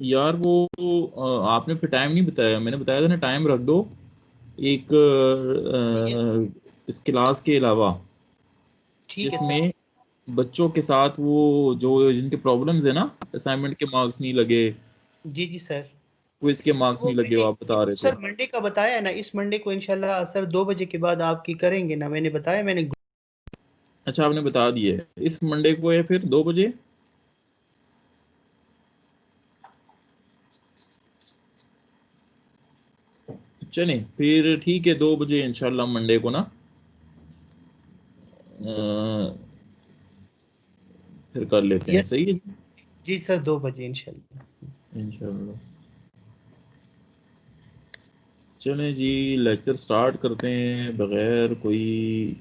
यार वो आपने फिर टाइम नहीं बताया, मैंने बताया था ना टाइम रख दो एक इस क्लास के अलावा, ठीक है जिसमें बच्चों के साथ वो जो जिनके प्रॉब्लम्स है ना, असाइनमेंट के मार्क्स नहीं लगे, जी जी सर। क्विज के सर मार्क्स वो नहीं लगे, वो मैंने आप बता रहे थे। सर मंडे का बताया है ना, इस मंडे को इंशाल्लाह सर 2 बजे के बाद आपकी करेंगे ना, मैंने बताया मैंने। अच्छा आपने बता दिए इस मंडे को है फिर 2 बजे। चलें फिर ठीक है, 2 बजे इंशाल्लाह मंडे को ना फिर कर लेते हैं, यस सही है जी सर, 2 बजे इंशाल्लाह। इंशाल्लाह। चलें जी, लेक्चर स्टार्ट करते हैं बगैर कोई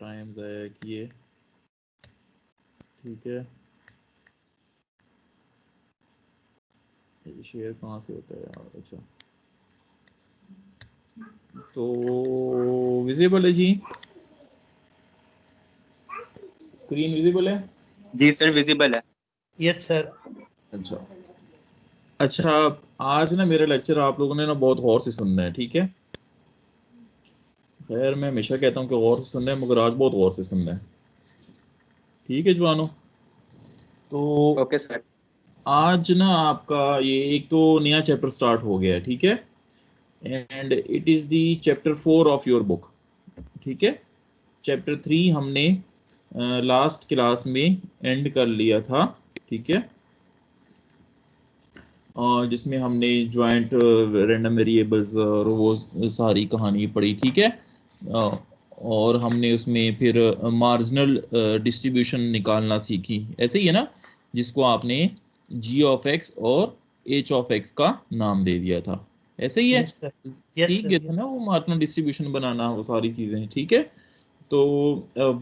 टाइम ज़ाया किए। ठीक है, शेयर कहाँ से होता है यार? अच्छा तो विजिबल है जी, स्क्रीन विजिबल है? जी सर विजिबल है। Yes sir. अच्छा अच्छा, आज ना मेरा लेक्चर आप लोगों ने ना बहुत गौर से सुनना है, ठीक है? खैर मैं हमेशा कहता हूँ कि गौर से सुनना है, मगर आज बहुत गौर से सुनना है, ठीक है जवानों? तो ओके सर। आज ना आपका ये एक तो नया चैप्टर स्टार्ट हो गया है, ठीक है? And it is the chapter 4 of your book, ठीक है? चैप्टर 3 हमने लास्ट क्लास में एंड कर लिया था, ठीक है? और जिसमें हमने जॉइंट रैंडम वेरिएबल्स और वो सारी कहानी पढ़ी, ठीक है? और हमने उसमें फिर मार्जिनल डिस्ट्रीब्यूशन निकालना सीखी, ऐसे ही है ना, जिसको आपने जी ऑफ एक्स और एच ऑफ एक्स का नाम दे दिया था, ऐसे ही है? Yes sir. यस सीख सर। गए थे ना वो मार्जिनल डिस्ट्रीब्यूशन बनाना, वो सारी चीज़ें, ठीक है? तो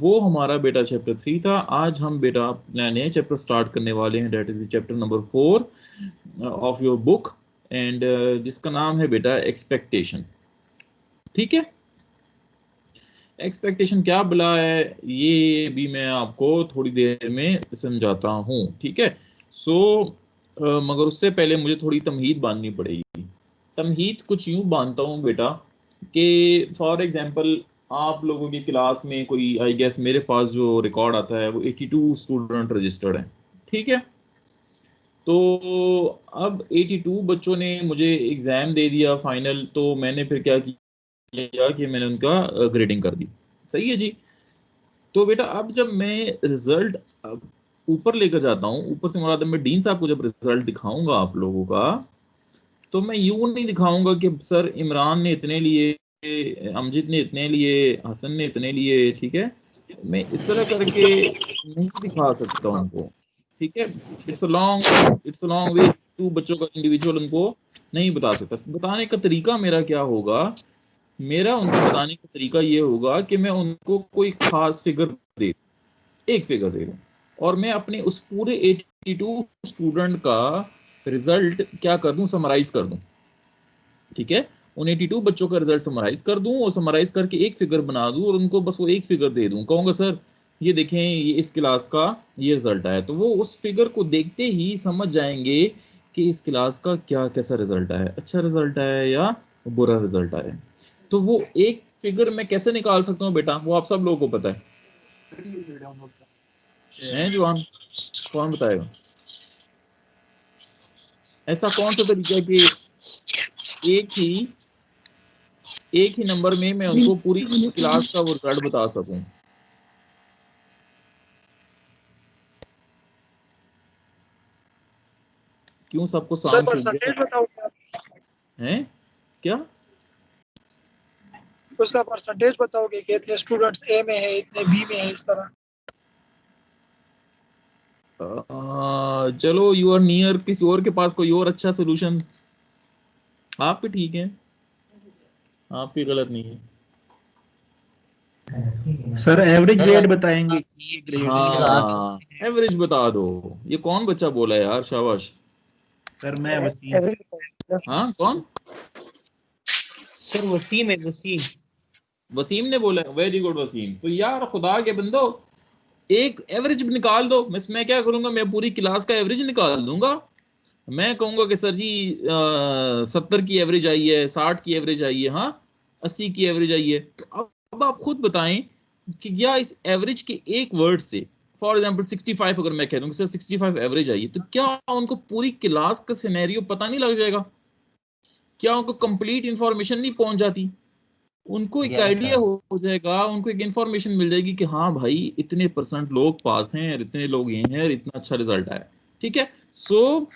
वो हमारा बेटा चैप्टर 3 था। आज हम बेटा नए चैप्टर स्टार्ट करने वाले हैं, that is chapter number 4 of your book, and जिसका नाम है बेटा एक्सपेक्टेशन, ठीक है? एक्सपेक्टेशन क्या बुला है ये भी मैं आपको थोड़ी देर में समझाता हूँ, ठीक है? सो मगर उससे पहले मुझे थोड़ी तमहीद बांधनी पड़ेगी। तमहीद कुछ यूँ बांधता हूँ बेटा कि फॉर एग्जांपल आप लोगों की क्लास में कोई, आई गेस मेरे पास जो रिकॉर्ड आता है वो 82 स्टूडेंट रजिस्टर्ड हैं, ठीक है? तो अब 82 बच्चों ने मुझे एग्ज़ाम दे दिया फाइनल, तो मैंने फिर क्या किया कि मैंने उनका ग्रेडिंग कर दी, सही है जी? तो बेटा अब जब मैं रिजल्ट ऊपर लेकर जाता हूँ, ऊपर से मुराद मैं डीन साहब को जब रिजल्ट दिखाऊंगा आप लोगों का, तो मैं यूं नहीं दिखाऊंगा कि सर इमरान ने इतने लिए, अमजद ने इतने लिए, हसन ने इतने लिए, ठीक है? मैं इस तरह करके नहीं दिखा सकता उनको, ठीक है? It's a long way to बच्चों का इंडिविजुअल उनको नहीं बता सकता। बताने का तरीका मेरा क्या होगा? मेरा उनको बताने का तरीका ये होगा कि मैं उनको कोई खास फिगर दे, एक फिगर दे दूं, और मैं अपने उस पूरे 82 स्टूडेंट का रिजल्ट क्या कर दूं, समराइज कर दूं, ठीक है? उन 82 बच्चों का रिजल्ट समराइज कर दूं और समराइज करके एक फिगर बना दूं और उनको बस वो एक फिगर दे दूं, कहूंगा सर ये देखें ये इस क्लास का ये रिजल्ट आया, तो वो उस फिगर को देखते ही समझ जाएंगे कि इस क्लास का क्या कैसा रिजल्ट आया, अच्छा रिजल्ट आया या बुरा रिजल्ट आया। तो वो एक फिगर मैं कैसे निकाल सकता हूँ बेटा, वो आप सब लोगों को पता है जवान? कौन बताएगा? ऐसा कौन सा तरीका है कि एक ही नंबर में मैं उनको पूरी क्लास का वो रिजल्ट बता सकूं? क्यों सबको सर साउंड सूझ गया परसेंटेज बताओगे आप? है? क्या? उसका परसेंटेज बताओगे कि इतने स्टूडेंट्स ए में है, इतने बी में है, इस तरह? चलो यू आर नियर, किसी और के पास कोई और अच्छा सोल्यूशन? आप भी ठीक है, आप भी गलत नहीं है। सर एवरेज ग्रेड बताएंगे। हाँ एवरेज बता दो। ये कौन बच्चा बोला है यार, शाबाश। सर मैं वसीम। हाँ कौन? सर वसीम है, वसीम। वसीम ने बोला है, वेरी गुड वसीम। तो यार खुदा के बंदो, एक एवरेज निकाल दो। मैं क्या करूंगा, मैं पूरी क्लास का एवरेज निकाल दूंगा। मैं कहूंगा कि सर जी 70 की एवरेज आई है, 60 की एवरेज आई है, हाँ 80 की एवरेज आई है। तो अब आप खुद बताएं कि क्या इस एवरेज के एक वर्ड से, फॉर एग्जांपल 65 अगर मैं कह दूं कि सर 65 एवरेज आई है, तो क्या उनको पूरी क्लास का सिनेरियो पता नहीं लग जाएगा? क्या उनको कंप्लीट इंफॉर्मेशन नहीं पहुंच जाती? उनको एक यस आइडिया सर। हो जाएगा, उनको एक इंफॉर्मेशन मिल जाएगी कि हाँ भाई इतने % लोग पास हैं और इतने लोग ये हैं और इतना अच्छा रिजल्ट आया। ठीक है, सो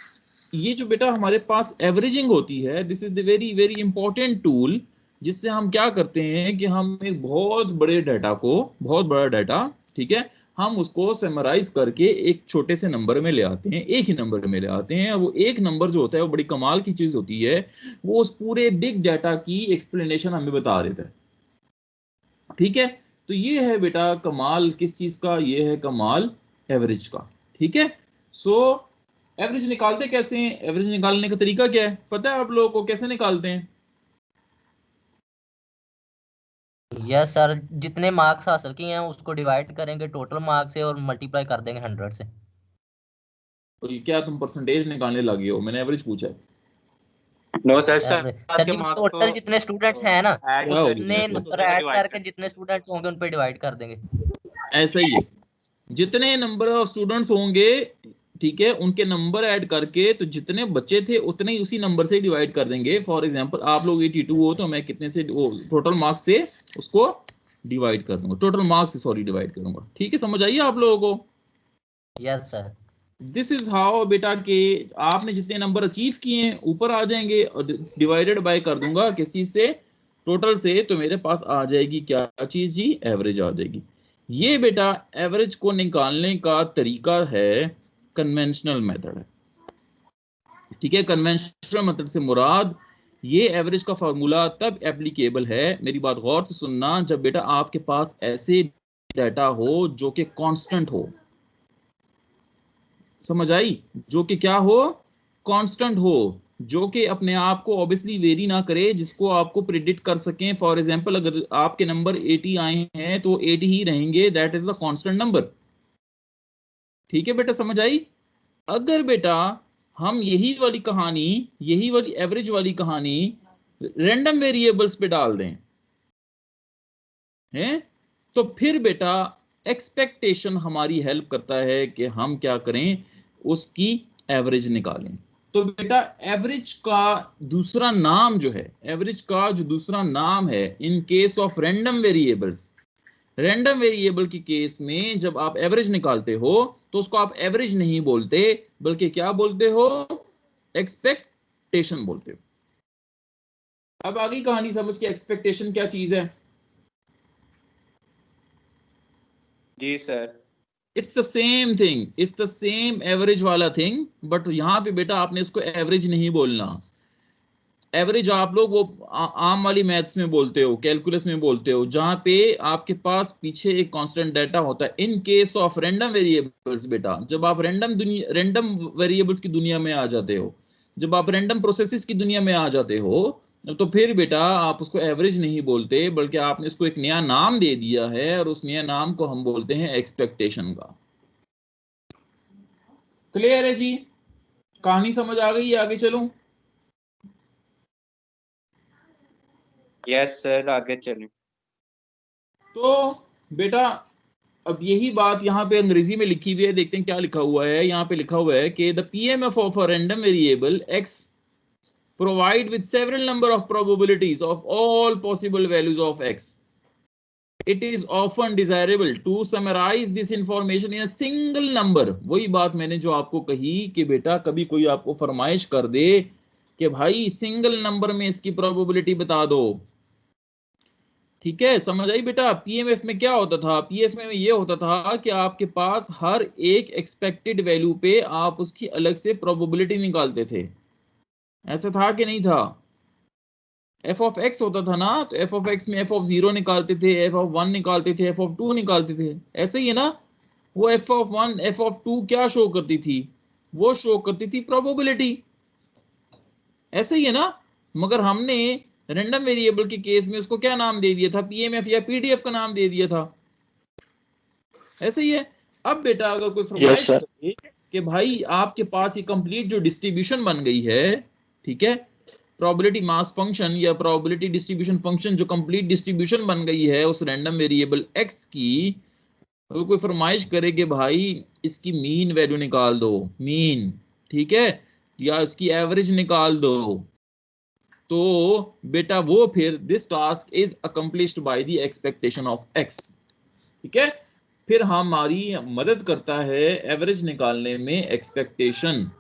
ये जो बेटा हमारे पास एवरेजिंग होती है, this is the very very important tool, जिससे हम क्या करते हैं कि हम एक बहुत बड़े डाटा को, बहुत बड़ा डाटा, ठीक है, हम उसको समराइज करके एक छोटे से नंबर में ले आते हैं, एक ही नंबर में ले आते हैं। वो एक नंबर जो होता है वो बड़ी कमाल की चीज होती है, वो उस पूरे बिग डाटा की एक्सप्लेनेशन हमें बता देता है। ठीक है, तो ये है बेटा कमाल किस चीज का, ये है कमाल एवरेज का। ठीक है, सो एवरेज निकालते कैसे हैं? एवरेज निकालने का तरीका क्या है पता है आप लोगों को, कैसे निकालते हैं? यस सर, जितने मार्क्स हासिल किए हैं उसको डिवाइड करेंगे टोटल मार्क्स से और मल्टीप्लाई कर देंगे 100 से। तो ये क्या तुम परसेंटेज निकालने लगे हो? मैंने एवरेज पूछा है। No sir, average class sir के जी, मार्क्स टोटल को जितने स्टूडेंट्स हैं ना, ऐड क्या हो उतने गया? नंबर से ऐड डिवाइड करके जितने स्टूडेंट्स होंगे उन पे डिवाइड कर देंगे। ऐसा ही है, जितने नंबर ऑफ स्टूडेंट्स होंगे, ठीक है, उनके नंबर ऐड करके, तो जितने बच्चे थे उतने ही उसी नंबर से डिवाइड कर देंगे। फॉर एग्जांपल आप लोग 82 हो तो मैं कितने से, वो टोटल मार्क्स से उसको डिवाइड कर दूंगा, टोटल मार्क्स से सॉरी डिवाइड करूंगा। ठीक है, समझ आइए आप लोगों को? Yes sir. This is how बेटा के आपने जितने नंबर अचीव किए हैं ऊपर आ जाएंगे और डिवाइडेड बाय कर दूंगा किस चीज से, टोटल से, तो मेरे पास आ जाएगी क्या चीज जी, एवरेज आ जाएगी। ये बेटा एवरेज को निकालने का तरीका है, कन्वेंशनल मेथड है। ठीक है, कन्वेंशनल मेथड से मुराद ये एवरेज का फार्मूला तब एप्लीकेबल है, मेरी बात गौर से सुनना, जब बेटा आपके पास ऐसे डाटा हो जो कि कांस्टेंट हो। समझ आई? जो कि क्या हो, कांस्टेंट हो, जो कि अपने आप को ऑब्वियसली वेरी ना करे, जिसको आपको प्रिडिक्ट कर सकें। फॉर एग्जांपल अगर आपके नंबर 80 आए हैं तो 80 ही रहेंगे, that is the constant number. ठीक है बेटा, समझ आई? अगर बेटा हम यही वाली कहानी, यही वाली एवरेज वाली कहानी रैंडम वेरिएबल्स पे डाल दें हैं, तो फिर बेटा एक्सपेक्टेशन हमारी हेल्प करता है कि हम क्या करें, उसकी एवरेज निकालें। तो बेटा एवरेज का दूसरा नाम जो है, एवरेज का जो दूसरा नाम है इन case of random variables, random variable के केस में जब आप एवरेज निकालते हो तो उसको आप एवरेज नहीं बोलते, बल्कि क्या बोलते हो, एक्सपेक्टेशन बोलते हो। अब आगे कहानी समझ के, एक्सपेक्टेशन क्या चीज है? जी sir. It's the same thing, it's the same average वाला थिंग, बट यहां पे बेटा आपने इसको एवरेज नहीं बोलना। एवरेज आप लोग वो आम वाली मैथ्स में बोलते हो, कैलकुलस में बोलते हो, जहां पे आपके पास पीछे एक कांस्टेंट डाटा होता है। इन केस ऑफ रैंडम वेरिएबल्स बेटा, जब आप रैंडम वेरिएबल्स की दुनिया में आ जाते हो, जब आप रैंडम प्रोसेसेस की दुनिया में आ जाते हो, तो फिर बेटा आप उसको एवरेज नहीं बोलते, बल्कि आपने इसको एक नया नाम दे दिया है, और उस नया नाम को हम बोलते हैं एक्सपेक्टेशन का। क्लियर है जी? कहानी समझ आ गई? आगे चलूं? यस सर, आगे चलें। तो बेटा अब यही बात यहाँ पे अंग्रेजी में लिखी हुई है, देखते हैं क्या लिखा हुआ है। यहाँ पे लिखा हुआ है कि the PMF of a random variable X provide with several number of probabilities of all possible values of X. It is often desirable to summarize this information in a single number. वही बात मैंने जो आपको कही कि बेटा कभी कोई आपको फरमाइश कर दे कि भाई सिंगल नंबर में इसकी प्रोबेबिलिटी बता दो, ठीक है, समझ आई बेटा? पीएमएफ में क्या होता था, पीएफ में ये होता था कि आपके पास हर एक एक्सपेक्टेड वैल्यू पे आप उसकी अलग से प्रोबेबिलिटी निकालते थे। ऐसा था कि नहीं था? एफ ऑफ एक्स होता था ना, तो एफ ऑफ एक्स में एफ ऑफ 0 निकालते थे, एफ ऑफ 1 निकालते थे, एफ ऑफ 2 निकालते थे। ऐसे ही है ना? वो एफ ऑफ 1 एफ ऑफ 2 क्या शो करती थी? वो शो करती थी प्रोबेबिलिटी। ऐसे ही है ना? मगर हमने रैंडम वेरिएबल के केस में उसको क्या नाम दे दिया था, पीएमएफ या पीडीएफ का नाम दे दिया था। ऐसे ही है। अब बेटा अगर कोई Yes, फरमाइश sir. करे कि भाई आपके पास ये कंप्लीट जो डिस्ट्रीब्यूशन बन गई है, ठीक है, प्रोबेबिलिटी मास फंक्शन या प्रोबेबिलिटी डिस्ट्रीब्यूशन फंक्शन जो कंप्लीट डिस्ट्रीब्यूशन बन गई है उस रैंडम वेरिएबल x की, तो कोई फरमाइश करे कि भाई इसकी मीन वैल्यू निकाल दो, मीन, ठीक है, या इसकी एवरेज निकाल दो, तो बेटा वो फिर this task is accomplished by the expectation of x, ठीक है। फिर हमारी मदद करता है एवरेज निकालने में एक्सपेक्टेशन।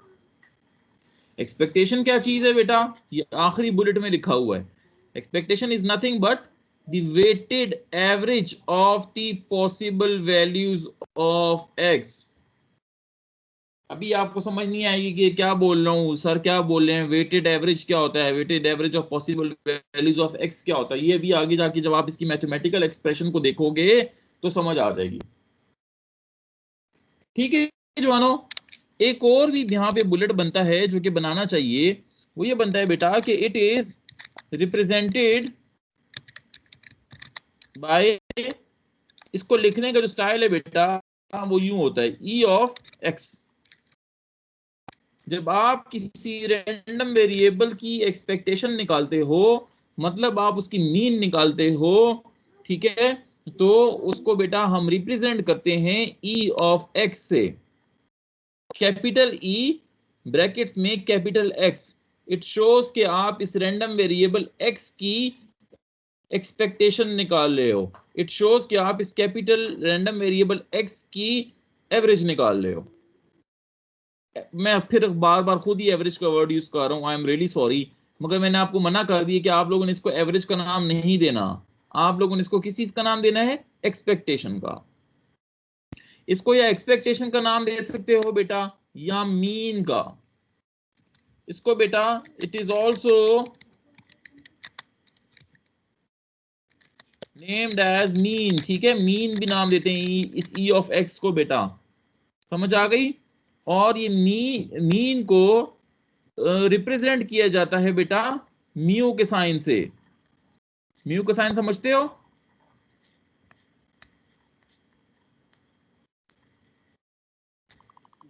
एक्सपेक्टेशन क्या चीज है बेटा, ये आखिरी बुलेट में लिखा हुआ है, expectation is nothing but the weighted average of the possible values of x। अभी आपको समझ नहीं आएगी कि क्या बोल रहा हूँ सर, क्या बोल रहे हैं, वेटेड एवरेज क्या होता है, weighted average of possible values of x क्या होता है, ये भी आगे जाके जब आप इसकी मैथमेटिकल एक्सप्रेशन को देखोगे तो समझ आ जाएगी, ठीक है जवानों। एक और भी यहाँ पे बुलेट बनता है जो कि बनाना चाहिए, वो ये बनता है बेटा कि इट इज रिप्रेजेंटेड बाय, इसको लिखने का जो स्टाइल है बेटा वो यूं होता है e ऑफ x। जब आप किसी रैंडम वेरिएबल की एक्सपेक्टेशन निकालते हो, मतलब आप उसकी मीन निकालते हो, ठीक है, तो उसको बेटा हम रिप्रेजेंट करते हैं e ऑफ x से, कैपिटल E ब्रैकेट्स में कैपिटल X। इट शोज कि आप इस रैंडम वेरिएबल X की एक्सपेक्टेशन निकाल रहे हो, इट शोज कि आप इस कैपिटल रैंडम वेरिएबल X की एवरेज निकाल रहे हो। मैं फिर बार बार खुद ही एवरेज का वर्ड यूज कर रहा हूं, आई एम रियली सॉरी, मगर मैंने आपको मना कर दिया कि आप लोगों ने इसको एवरेज का नाम नहीं देना, आप लोगों ने इसको किस चीज का नाम देना है, एक्सपेक्टेशन का। इसको या एक्सपेक्टेशन का नाम दे सकते हो बेटा या मीन का। इसको बेटा it is also named as mean, ठीक है, मीन भी नाम देते हैं इस e ऑफ x को बेटा, समझ आ गई। और ये मीन को रिप्रेजेंट किया जाता है बेटा म्यू के साइन से। म्यू का साइन समझते हो,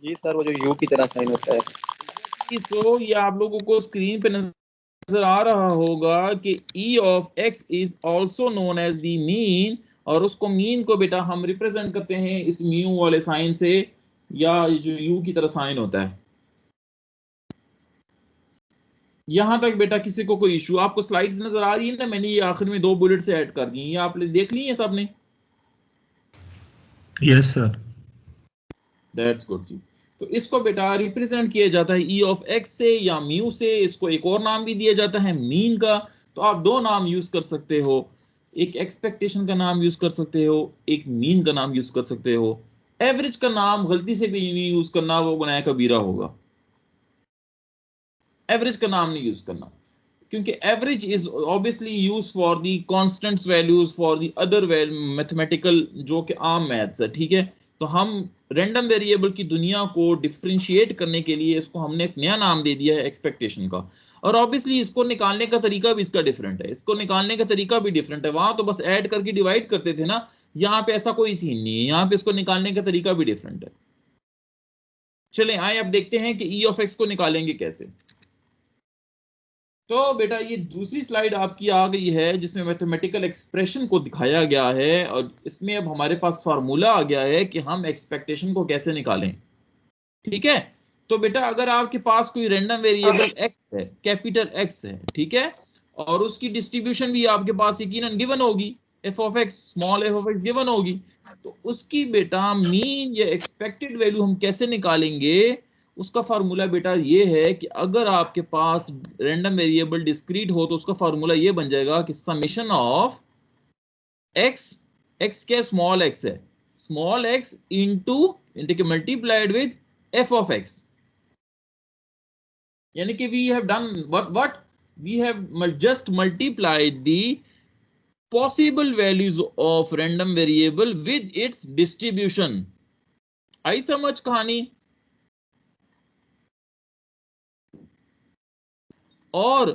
जी सर, वो जो यू की तरह साइन होता है। सो ये आप लोगों को स्क्रीन पे नजर आ रहा होगा कि e of x is also known as the mean, और उसको मीन को बेटा हम रिप्रेजेंट करते हैं इस म्यू वाले साइन से, या जो u की तरह साइन होता है। यहां तक बेटा किसी को कोई इशू, आपको स्लाइड्स नजर आ रही है ना, मैंने ये आखिर में 2 बुलेट से ऐड कर दी, ये आपने देख ली है सबने? Yes sir. दैट्स गुड जी। तो इसको बेटा रिप्रेजेंट किया जाता है e ऑफ x से या म्यू से, इसको एक और नाम भी दिया जाता है मीन का। तो आप 2 नाम यूज कर सकते हो, एक एक्सपेक्टेशन का नाम यूज कर सकते हो, एक मीन का नाम यूज कर सकते हो। एवरेज का नाम गलती से भी नहीं यूज करना, वो गुनाह कबीरा होगा। एवरेज का नाम नहीं यूज करना, क्योंकि average is obviously use for the constants values for the other mathematical जो कि आम मैथ्स है, ठीक है। तो हम रैंडम वेरिएबल की दुनिया को डिफरेंशिएट करने के लिए इसको हमने एक नया नाम दे दिया है एक्सपेक्टेशन का। और ऑब्वियसली इसको निकालने का तरीका भी इसका डिफरेंट है, इसको निकालने का तरीका भी डिफरेंट है। वहां तो बस ऐड करके डिवाइड करते थे ना, यहाँ पे ऐसा कोई सीन नहीं है, यहाँ पे इसको निकालने का तरीका भी डिफरेंट है। चलें आए अब देखते हैं कि e ऑफ x को निकालेंगे कैसे। तो बेटा ये दूसरी स्लाइड आपकी आ गई है जिसमें मैथमेटिकल एक्सप्रेशन को दिखाया गया है, और इसमें अब हमारे पास फार्मूला आ गया है कि हम एक्सपेक्टेशन को कैसे निकालें, ठीक है। तो बेटा अगर आपके पास कोई रैंडम वेरिएबल x है, कैपिटल x है, ठीक है, और उसकी डिस्ट्रीब्यूशन भी आपके पास यकीनन गिवन होगी, f of x, small f of x given होगी, तो उसकी बेटा मीन या एक्सपेक्टेड वैल्यू हम कैसे निकालेंगे। उसका फार्मूला बेटा ये है कि अगर आपके पास रैंडम वेरिएबल डिस्क्रीट हो तो उसका फार्मूला ये बन जाएगा कि समेशन ऑफ x, x क्या स्मॉल x है, स्मॉल x इनटू के multiplied with f of x, यानी कि we have done what we have just multiplied the possible values of random variable with its distribution. आई समझ कहानी। और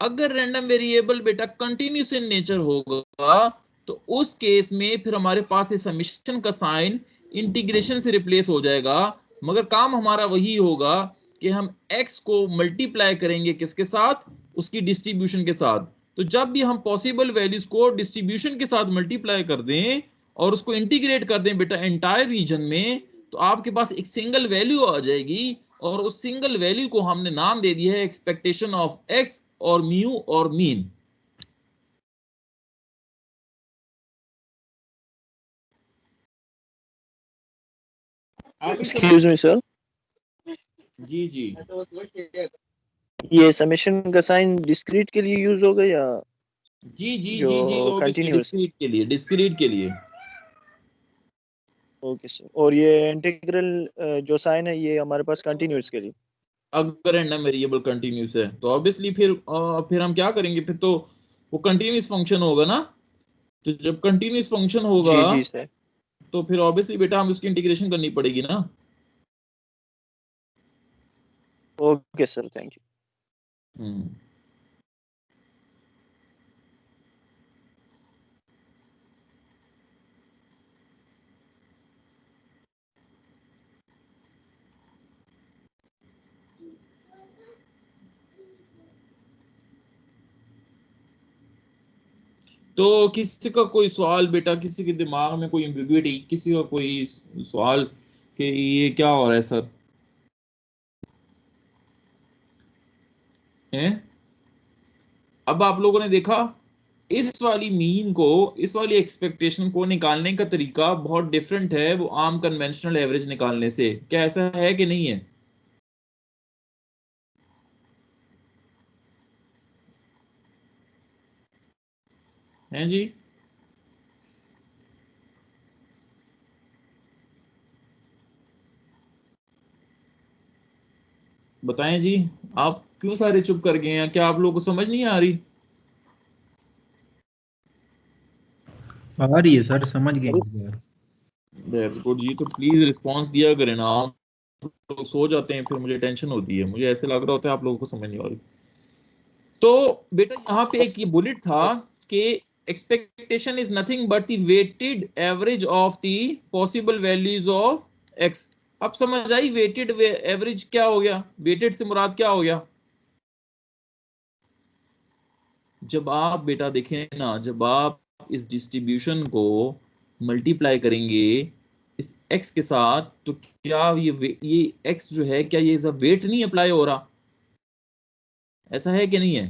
अगर रैंडम वेरिएबल बेटा कंटिन्यूस इन नेचर होगा तो उस केस में फिर हमारे पास इस समेशन का साइन इंटीग्रेशन से रिप्लेस हो जाएगा, मगर काम हमारा वही होगा कि हम x को मल्टीप्लाई करेंगे किसके साथ, उसकी डिस्ट्रीब्यूशन के साथ। तो जब भी हम पॉसिबल वैल्यूज को डिस्ट्रीब्यूशन के साथ मल्टीप्लाई कर दें और उसको इंटीग्रेट कर दें बेटा एंटायर रीजन में, तो आपके पास एक सिंगल वैल्यू आ जाएगी, और उस सिंगल वैल्यू को हमने नाम दे दिया है एक्सपेक्टेशन ऑफ x और म्यू और मीन। एक्सक्यूज मी सर, जी जी ये समेशन का साइन डिस्क्रीट के लिए यूज होगा या जी जी जो जी जी ऑब्वियसली continuous? डिस्क्रीट के लिए। ओके सर, और ये इंटीग्रल जो साइन है ये हमारे पास कंटिन्यूस के लिए? अगर रैंडम वेरिएबल कंटिन्यूस है तो ऑब्वियसली फिर हम क्या करेंगे, फिर तो वो कंटिन्यूस फंक्शन होगा ना। तो जब कंटिन्यूस फंक्शन होगा जी जी सर। तो फिर ऑब्वियसली बेटा हम उसकी इंटीग्रेशन करनी पड़ेगी ना। Okay sir, thank you. तो किसी का कोई सवाल बेटा, किसी के दिमाग में कोई एम्बिग्युइटी, किसी का कोई सवाल कि ये क्या हो रहा है सर हैं? अब आप लोगों ने देखा इस वाली मीन को, इस वाली एक्सपेक्टेशन को निकालने का तरीका बहुत डिफरेंट है वो आम कन्वेंशनल एवरेज निकालने से। क्या ऐसा है कि नहीं है? हैं जी? बताएं जी, आप क्यों सारे चुप कर गए हैं? क्या आप लोगों को समझ नहीं आ रही? आ रही है सर, समझ गए इस बार। दैट्स गुड जी। तो प्लीज रिस्पांस दिया करें ना, आप लोग सो जाते हैं फिर मुझे टेंशन होती है, मुझे ऐसे लग रहा होता है आप लोगों को समझ नहीं आ रही। तो बेटा यहाँ पे एक ये बुलेट था कि expectation is nothing but the weighted average of the possible values of X. अब समझ आई वेटेड एवरेज क्या हो गया, वेटेड से मुराद क्या हो गया? जब आप बेटा देखें ना, जब आप इस डिस्ट्रीब्यूशन को मल्टीप्लाई करेंगे इस x के साथ, तो क्या ये x जो है क्या ये वेट नहीं अप्लाई हो रहा? ऐसा है कि नहीं है?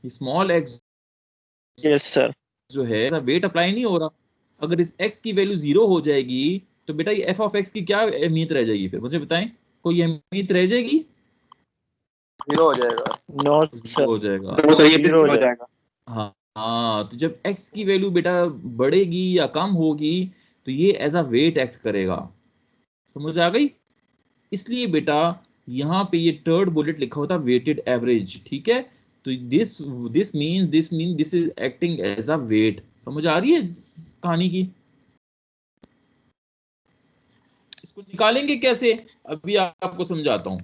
ये स्मॉल x यस सर। जो है ऐसा वेट अप्लाई नहीं हो रहा। अगर इस x की वैल्यू 0 हो जाएगी तो बेटा ये f ऑफ x की क्या अहमियत रह जाएगी? फिर मुझे बताएं, कोई अहमियत रह जाएगी? 0 हो जाएगा। नो सर, हो जाएगा। तो ये 0 हो जाएगा। हाँ हाँ, तो जब x की वैल्यू बेटा बढ़ेगी या कम होगी तो ये एज अ वेट एक्ट करेगा। समझ आ गई? इसलिए बेटा यहाँ पे ये थर्ड बुलेट लिखा होता वेटेड एवरेज, ठीक है? तो this is acting as a weight. समझ आ रही है कहानी की? इसको निकालेंगे कैसे, अभी आपको समझाता हूं।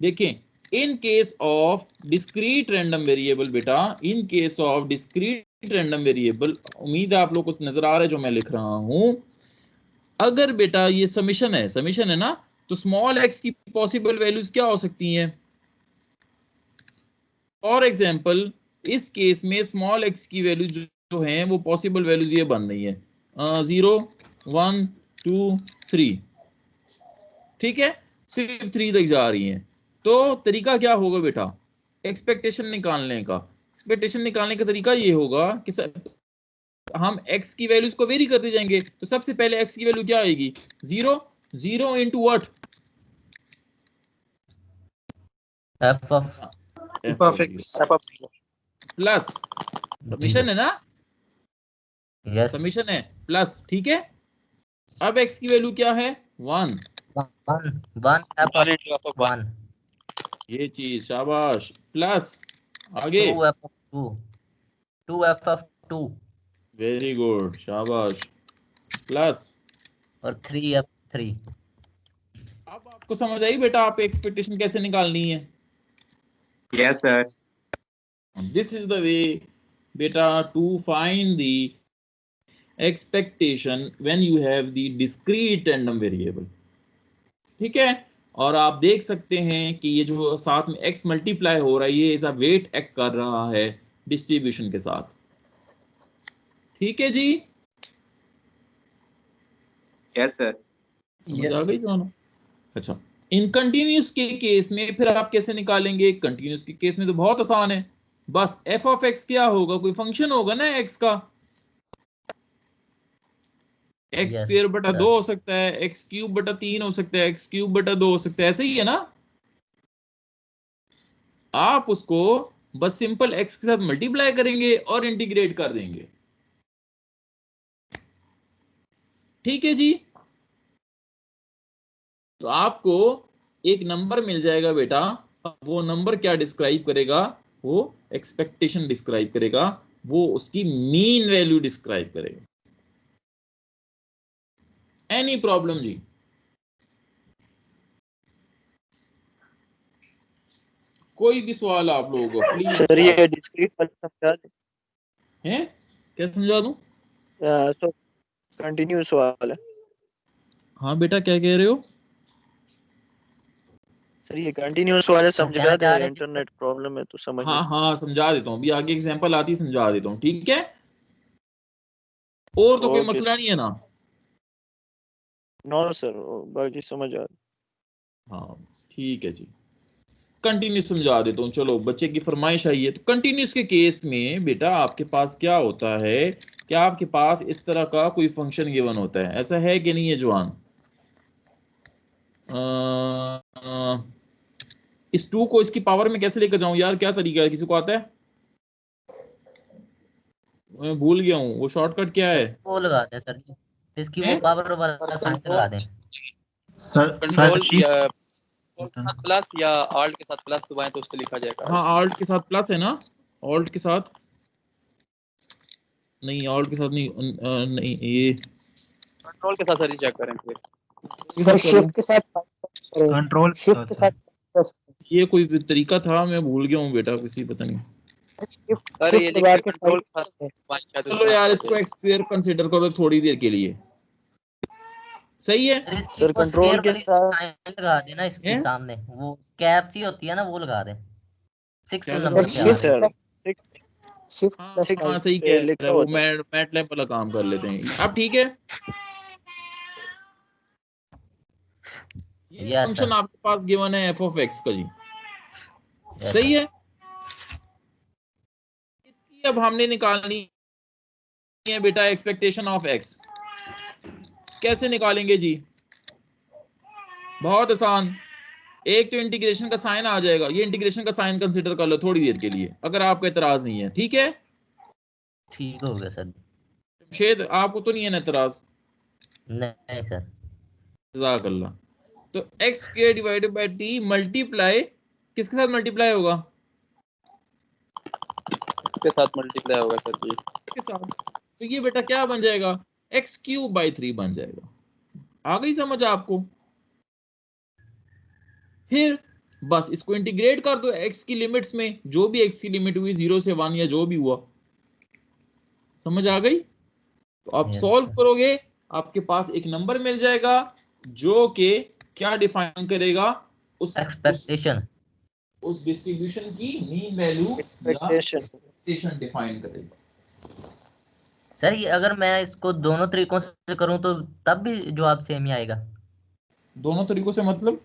देखें, in case of discrete random variable बेटा, in case of discrete random variable, उम्मीद है आप लोग को नजर आ रहा है जो मैं लिख रहा हूं। अगर बेटा ये समीशन है ना, तो स्मॉल एक्स की पॉसिबल वैल्यूज क्या हो सकती हैं? फॉर एग्जांपल इस केस में स्मॉल एक्स की वैल्यू जो है वो पॉसिबल वैल्यूज ये बन रही है 0 1 2 3, ठीक है? सिर्फ 3 तक जा रही हैं। तो तरीका क्या होगा बेटा एक्सपेक्टेशन निकालने का? एक्सपेक्टेशन निकालने का तरीका ये होगा कि हम x की वैल्यूज को वेरी करते जाएंगे। तो सबसे पहले x की वैल्यू क्या आएगी? 0 0 into what? f of x plus summation है ना, yes समीशन है प्लस, ठीक है? अब x की वैल्यू क्या है? 1 1 f of 1 ये चीज, शाबाश। प्लस आगे 2 f of 2 2 f of 2 very good, शाबाश। प्लस और 3 f 3। अब आपको समझ आई बेटा आप एक्सपेक्टेशन कैसे निकालनी है? Yes sir. This is the way बेटा to find the expectation when you have the discrete random variable. ठीक है, और आप देख सकते हैं कि ये जो साथ में x मल्टीप्लाई हो रहा है ये एज अ वेट एक्ट कर रहा है डिस्ट्रीब्यूशन के साथ। ठीक है जी, यस सर। समझ आ गई दोनों? अच्छा, इन कंटिन्यूस के केस में फिर आप कैसे निकालेंगे? कंटिन्यूस के केस में तो बहुत आसान है, बस f ऑफ x क्या होगा? कोई फंक्शन होगा ना x का, एक्स Yes, स्क्वायर बटा sir. 2 हो सकता है, एक्स क्यूब बटा 3 हो सकता है, एक्स क्यूब बटा 2 हो सकता है, ऐसे ही है ना। आप उसको बस सिंपल एक्स के साथ मल्टीप्लाई करेंगे और इंटीग्रेट कर देंगे। ठीक है जी, तो आपको एक नंबर मिल जाएगा बेटा, वो नंबर क्या डिस्क्राइब करेगा? वो एक्सपेक्टेशन डिस्क्राइब करेगा, वो उसकी मीन वैल्यू डिस्क्राइब करेगा। एनी प्रॉब्लम जी? कोई भी सवाल आप लोगों को प्लीज सर ये डिस्क्रीट वाला समझा दें। हैं, क्या समझा दूं? तो कंटिन्यूस वाला। हाँ बेटा, क्या कह रहे हो? सर ये कंटिन्यूस वाला समझा कहना चाह दें, रहे थे इंटरनेट प्रॉब्लम है तो समझ हाँ नहीं। हाँ समझा देता हूँ, अभी आगे एग्जांपल आती है समझा देता हूँ। ठीक है, और तो कोई ओके मसला नहीं है ना? नो सर, बाकी समझ आ हाँ ठीक है जी, कंटिन्यूस समझा देता हूँ। चलो, बच्चे की फरमाइश आई है, तो कंटिन्यूस के केस में बेटा आपके पास क्या होता है कि आपके पास इस तरह का कोई फंक्शन गिवन होता है, ऐसा है कि नहीं है जवान? इस 2 को इसकी पावर में कैसे लेकर जाऊं यार, क्या तरीका है? किसी को आता है? मैं भूल गया हूँ, वो शॉर्टकट क्या है? वो लगा दें सर जी, इसकी वो हैं? पावर वाला साइन लगा दें। सर कंट्रोल शीट या प्लस या ऑल्ट के साथ प्लस दबाएं तो उससे लिखा जाएगा। हाँ, ऑल्ट के साथ प्लस है ना, ऑल्ट के साथ नहीं, ऑल्ट के साथ नहीं, नहीं ये कंट्रोल के साथ सर चेक करें फिर। सर शिफ्ट के साथ कंट्रोल शिफ्ट के साथ ये कोई तरीका था, मैं भूल गया हूँ बेटा, किसी पता नहीं। सर ये लिखिए कंट्रोल के साथ दबाएं शायद चलो यार, इसको एक स्क्वायर कंसीडर करो थोड़ी देर के लिए, सही है? सर कंट्रोल के साथ साइन लगा देना इसके हैं? सामने, वो कैप सी होती है ना, वो लगा दें 6 क्या नंबर लगा के दें? आगे। शिफ्ट हाँ प्लस हाँ, सही पे कह लिखा रहा है वो, होता है। मैटलैब वाला काम कर लेते हैं अब। ठीक है, ये Yes, फंक्शन sir. आपके पास गिवन है f ऑफ x का जी, Yes, सही sir. है? इसकी अब हमने निकालनी है बेटा एक्सपेक्टेशन ऑफ x। कैसे निकालेंगे जी? बहुत आसान, एक तो इंटीग्रेशन का साइन आ जाएगा, ये इंटीग्रेशन का साइन कंसीडर कर लो थोड़ी देर के लिए, अगर आपका एतराज नहीं है। ठीक है, ठीक हो गया सर। शेद आपको तो नहीं है ना एतराज? नहीं सर। जज़ाकल्लाह। तो x square divided by T multiply किसके साथ मल्टीप्लाई होगा? इसके साथ मल्टीप्लाई होगा सर जी। के साथ, तो ये बेटा क्या बन जाएगा? एक्स क्यूब बाई 3 बन जाएगा। आ गई समझ आपको? फिर बस इसको इंटीग्रेट कर दो एक्स की लिमिट्स में, जो भी एक्स की लिमिट हुई 0 से 1 या जो भी हुआ। समझ आ गई? तो आप Yes, सॉल्व sir. करोगे, आपके पास एक नंबर मिल जाएगा जो कि क्या डिफाइन करेगा? एक्सपेक्टेशन। उस डिस्ट्रीब्यूशन की मीन वैल्यू या एक्सपेक्टेशन डिफाइन करेगा। सर ये अगर मैं इसको दोनों तरीकों से करूं तो तब भी जवाब सेम ही आएगा? दोनों तरीकों से मतलब?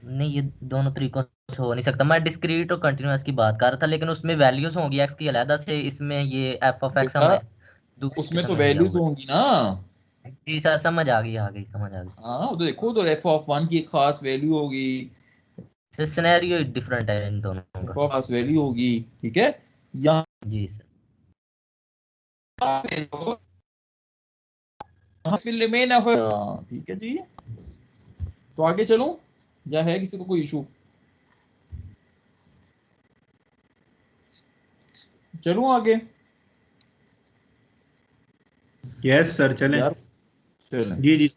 नहीं, ये दोनों तरीकों से हो नहीं सकता। मैं डिस्क्रीट और कंटिन्यूअस की बात कर रहा था, लेकिन उसमें वैल्यूज होंगी एक्स की अलग से, इसमें ये एफ ऑफ एक्स हमें दूसरी उसमें किस्म तो में दिया वैल्यूज हुआ होंगी ना। है। जी सर, समझ आ गई समझ आ गई। हाँ, तो देखो, तो एफ ऑफ 1 की एक खास वैल्यू होगी, सर सिनेरियो डिफरेंट है इन दोनों एफ का। ऑफ खास वैल्यू होगी। ठीक है, यहाँ जी सर। will remain of ठीक है जी। तो आगे चलूं या है किसी को कोई इशू? चलूं आगे? यस सर, चलें। यार चलें। जी जी।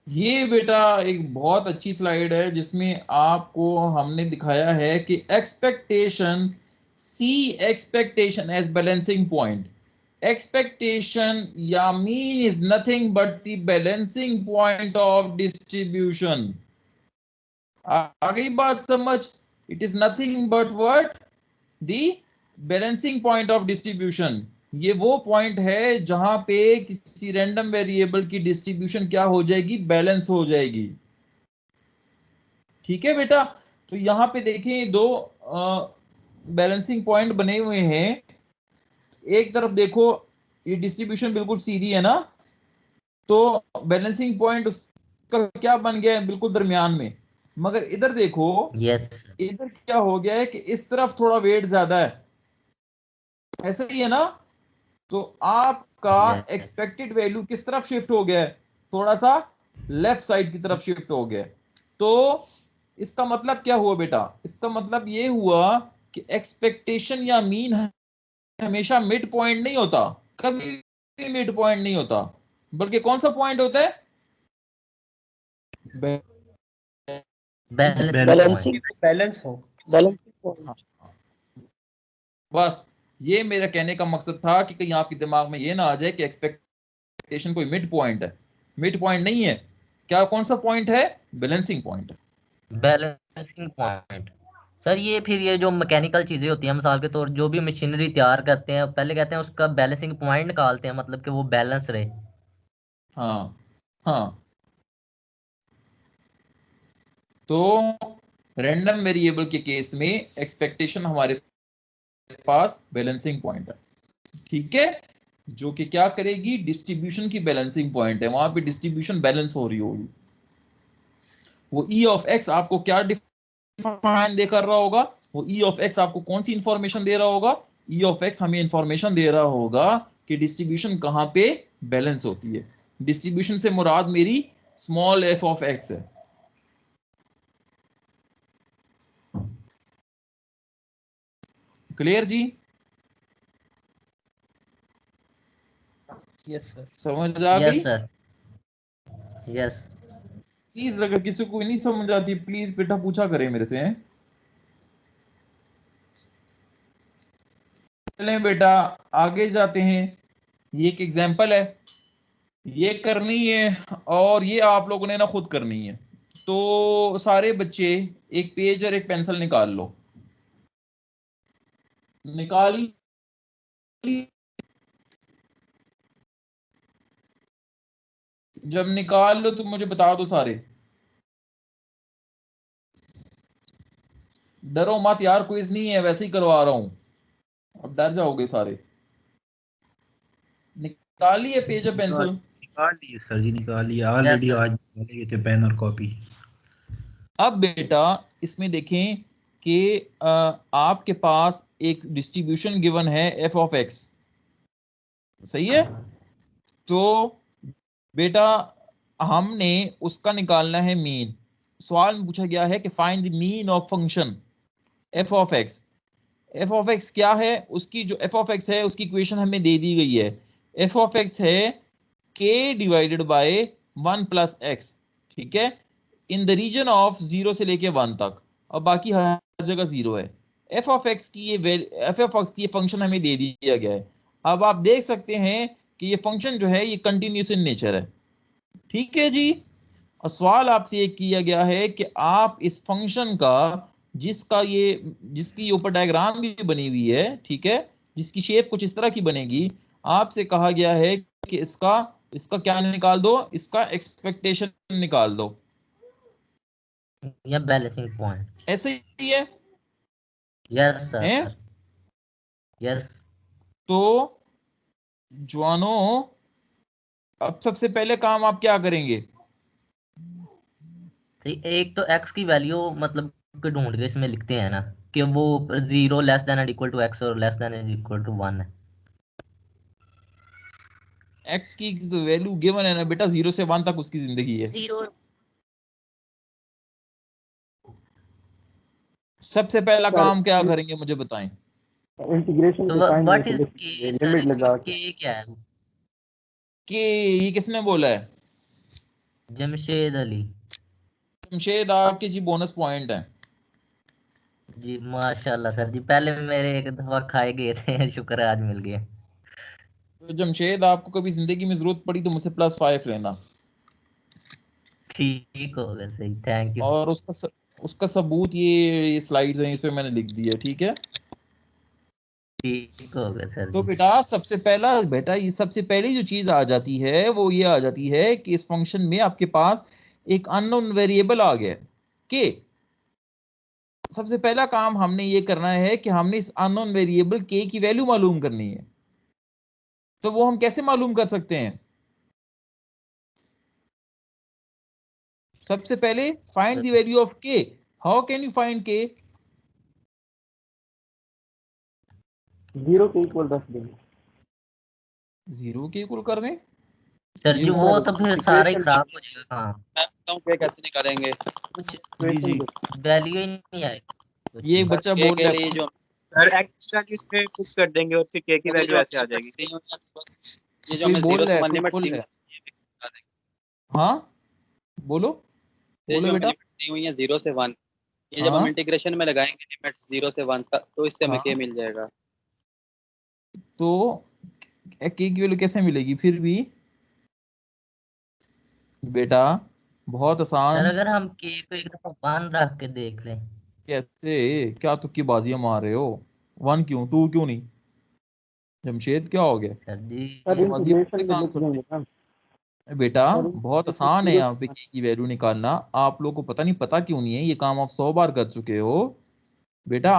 ये बेटा एक बहुत अच्छी स्लाइड है जिसमें आपको हमने दिखाया है कि expectation, see expectation as balancing point. Expectation या mean is nothing but the balancing point of distribution. आ गई बात समझ? It is nothing but what? The balancing point of distribution. ये वो पॉइंट है जहां पे किसी रैंडम वेरिएबल की डिस्ट्रीब्यूशन क्या हो जाएगी? बैलेंस हो जाएगी। ठीक है बेटा? तो यहां पे देखें दो बैलेंसिंग पॉइंट बने हुए हैं। एक तरफ देखो ये डिस्ट्रीब्यूशन बिल्कुल सीधी है ना, तो बैलेंसिंग पॉइंट उसका क्या बन गया है? बिल्कुल दरमियान में। मगर इधर देखो, यस इधर क्या हो गया है कि इस तरफ थोड़ा वेट ज्यादा है, ऐसा ही है ना? तो आपका Yes. एक्सपेक्टेड वैल्यू किस तरफ शिफ्ट हो गया है? थोड़ा सा लेफ्ट साइड की तरफ शिफ्ट हो गया। तो इसका मतलब क्या हुआ बेटा? इसका मतलब ये हुआ कि एक्सपेक्टेशन या मीन हमेशा मिड पॉइंट नहीं होता, कभी भी मिड पॉइंट नहीं होता, बल्कि कौन सा पॉइंट होता है? बैलेंसिंग बैलेंस हो। बैलेंसिंग बस ये मेरा कहने का मकसद था कि कहीं आपके दिमाग में ये ना आ जाए कि एक्सपेक्टेशन कोई मिड पॉइंट है। मिड पॉइंट नहीं है। क्या कौन सा पॉइंट है? Balancing point. Balancing point. Sir ये फिर ये जो मैकेनिकल चीजें होती हैं, मिसाल के तौर जो भी मशीनरी तैयार करते हैं, पहले कहते हैं उसका बैलेंसिंग पॉइंट निकालते हैं, मतलब कि वो बैलेंस रहे। हाँ हाँ। तो रैंडम वेरिएबल के केस में एक्सपेक्टेशन हमारे पास बैलेंसिंग पॉइंट है। ठीक है? जो कि क्या करेगी? डिस्ट्रीब्यूशन की बैलेंसिंग पॉइंट है, वहां पे डिस्ट्रीब्यूशन बैलेंस हो रही होगी। वो ई ऑफ एक्स आपको क्या डिफाइन दे कर रहा होगा? वो ई ऑफ एक्स आपको कौन सी इंफॉर्मेशन दे रहा होगा? ई ऑफ एक्स हमें इंफॉर्मेशन दे रहा होगा कि डिस्ट्रीब्यूशन कहां पे बैलेंस होती है। डिस्ट्रीब्यूशन से मुराद मेरी स्मॉल एफ ऑफ एक्स है। क्लियर जी? Yes sir. समझ आ गई? Yes sir. यस। प्लीज अगर किसी को नहीं समझ आती प्लीज बेटा पूछा करे मेरे से। चलें बेटा आगे जाते हैं। ये एक एग्जांपल है, ये करनी है और ये आप लोगों ने ना खुद करनी है। तो सारे बच्चे एक पेज और एक पेंसिल निकाल लो। निकाल ली? जब निकाल लो तो मुझे बता दो सारे। डरो मत यार, क्विज नहीं है, वैसे ही करवा रहा हूं, अब डर जाओगे सारे। निकाल लिए पेज और पेंसिल? निकाल लिए सर जी, निकाल लिए ऑलरेडी। sir. आज निकाले गए थे पेन और कॉपी। अब बेटा इसमें देखें कि आपके पास एक डिस्ट्रीब्यूशन गिवन है एफ ऑफ एक्स, सही है? तो बेटा हमने उसका निकालना है मीन। सवाल में पूछा गया है कि find the mean of function F of x. F of x क्या है? उसकी जो एफ ऑफ एक्स है उसकी इक्वेशन हमें दे दी गई है। एफ ऑफ एक्स है k divided by 1 plus x, ठीक है, इन द रीजन ऑफ 0 से लेके 1 तक, और बाकी हर जगह 0 है। एफ ऑफ एक्स की ये फंक्शन हमें दे दिया गया है। अब आप देख सकते हैं कि ये फंक्शन जो है ये कंटिन्यूस इन नेचर है। ठीक है जी? और सवाल आपसे ये किया गया है कि आप इस फंक्शन का जिसकी ऊपर डायग्राम भी बनी हुई है, ठीक है, जिसकी शेप कुछ इस तरह की बनेगी, आपसे कहा गया है कि इसका क्या निकाल दो? इसका एक्सपेक्टेशन निकाल दो। या बैलेंसिंग पॉइंट। ऐसे ही है? Yes sir. हैं? यस। तो जवानो अब सबसे पहले काम आप क्या करेंगे? एक तो x की वैल्यू मतलब कि ढूंढ के इसमें लिखते हैं ना कि वो 0 less than and equal to x और less than and equal to 1 है। एक्स की तो वैल्यू गिवन है ना बेटा, 0 से 1 तक उसकी जिंदगी है। 0। सबसे पहला काम क्या करेंगे मुझे बताएं? इंटीग्रेशन तो व्हाट इज के सर, लिमिट लगा के क्या है? कि ये किसने बोला है? जमशेद अली जमशेद आपके जी बोनस पॉइंट है। जी। माशाल्लाह सर जी, पहले मेरे एक दफा खाए गए थे शुक्र है आज मिल गया। तो जमशेद आपको कभी जिंदगी में जरूरत पड़ी तो मुझसे +5 लेना, ठीक हो गया, सही, थैंक यू। और उसका सबूत ये स्लाइड्स हैं, इस पे मैंने लिख दिया, ठीक है। ठीक हो गया सर तो जी। बेटा ये सबसे पहली जो चीज आ जाती है वो ये आ जाती है कि इस फंक्शन में आपके पास एक अननोन वेरिएबल आ गया कि सबसे पहला काम हमने ये करना है कि हमने इस अननोन वेरिएबल के की वैल्यू मालूम करनी है। तो वो हम कैसे मालूम कर सकते हैं? सबसे पहले फाइंड द वैल्यू ऑफ के। हाउ कैन यू फाइंड के? 0 के इक्वल रख देंगे। 0 के इक्वल कर दें? सर ये जी वो तो फिर सारा ही इक्वेशन खराब हो जाएगा। हाँ, मैं बताऊं कि कैसे निकालेंगे। कुछ जी जी, वैल्यू ही नहीं आएगी कुछ ये एक भी। बच्चा के बोल के रहा लिए है। जो सर एक्स्ट्रा की उसमें कुछ कर देंगे और फिर के की ये वैल्यू जो ऐसे आ जाएगी। ये जो कोई हमें बोल 0 रहा से है, 1 कोई लिमिट बोल दी रहा हुई है। है, ये भी बता हाँ, बोलो दें। ये बोलो जो हमें बेटा। लिमिट्स दी हुई है 0 से 1, ये जब हम हाँ इंटीग्रेशन में लगाएंगे लिमिट्स 0 से 1 तक, तो इससे हमें के हाँ, मिल जाएगा। तो के की वैल्यू कैसे मिलेगी फिर भी? बेटा बहुत सर आसान। अगर हम के को एक दफा 1 रख के देख लें। कैसे? क्या तुक्की बाजियां मार रहे हो? 1 क्यों, 2 क्यों नहीं? जमशेद क्या हो गया? सर जी सर बाजियां इंटीग्रेशन से में काम लिख करते देंगे ना बेटा। सर, बहुत आसान है यहाँ पे के की वैल्यू निकालना। आप लोग को पता नहीं, पता क्यों नहीं है, ये काम आप 100 बार कर चुके हो। बेटा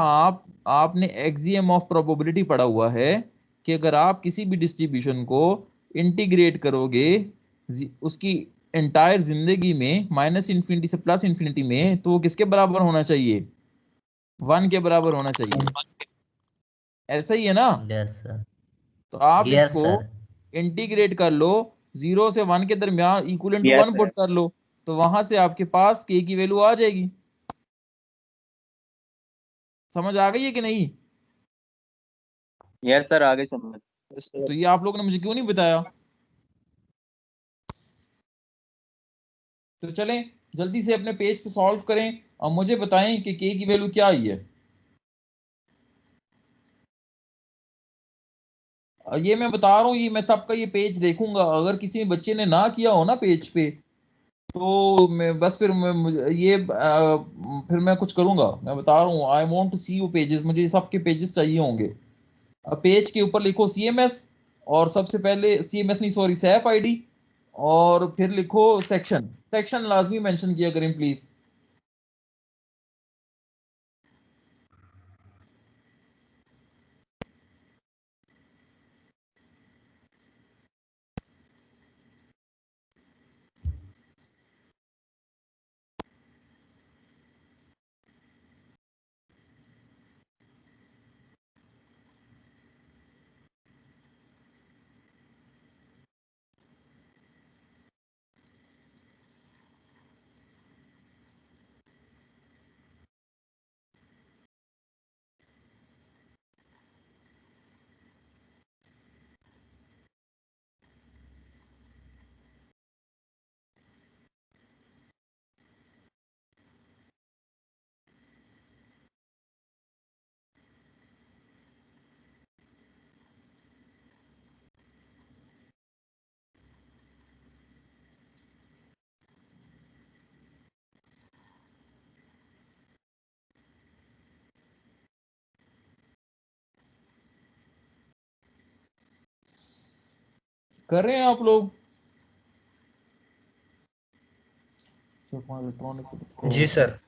आपने एक्सियम ऑफ प्रोबेबिलिटी पढ़ा हुआ है कि अगर आप किसी भी डिस्ट्रीब्यूशन को इंटीग्रेट करोगे उसकी एंटायर जिंदगी में माइनस इंफिनिटी से प्लस इंफिनिटी में, तो वो किसके बराबर होना चाहिए? 1 के बराबर होना चाहिए। ऐसा ही है ना? Yes sir. तो आप यस इसको सर। इंटीग्रेट कर लो, 0 से 1 के दरमियान इक्वल टू यस 1 सर। पुट कर लो, तो वहां से आपके पास के की वैल्यू आ जाएगी। समझ आ गई है कि नहीं? यस सर, आगे समझ। तो ये आप लोगों ने मुझे क्यों नहीं बताया? तो चलें जल्दी से अपने पेज पे सॉल्व करें और मुझे बताएं कि के की वैल्यू क्या आई है। ये मैं बता रहा हूँ, ये मैं सबका ये पेज देखूंगा। अगर किसी बच्चे ने ना किया हो ना पेज पे, तो मैं बस फिर फिर मैं कुछ करूंगा। मैं बता रहा हूँ, I want to see you pages, मुझे सबके पेजेस चाहिए होंगे। अब पेज के ऊपर लिखो CMS, और सबसे पहले CMS नहीं, सॉरी, सैप आईडी, और फिर लिखो सेक्शन। सेक्शन लाजमी मेंशन किया करें प्लीज। कर रहे हैं आप लोग? इलेक्ट्रॉनिक्स। जी सर।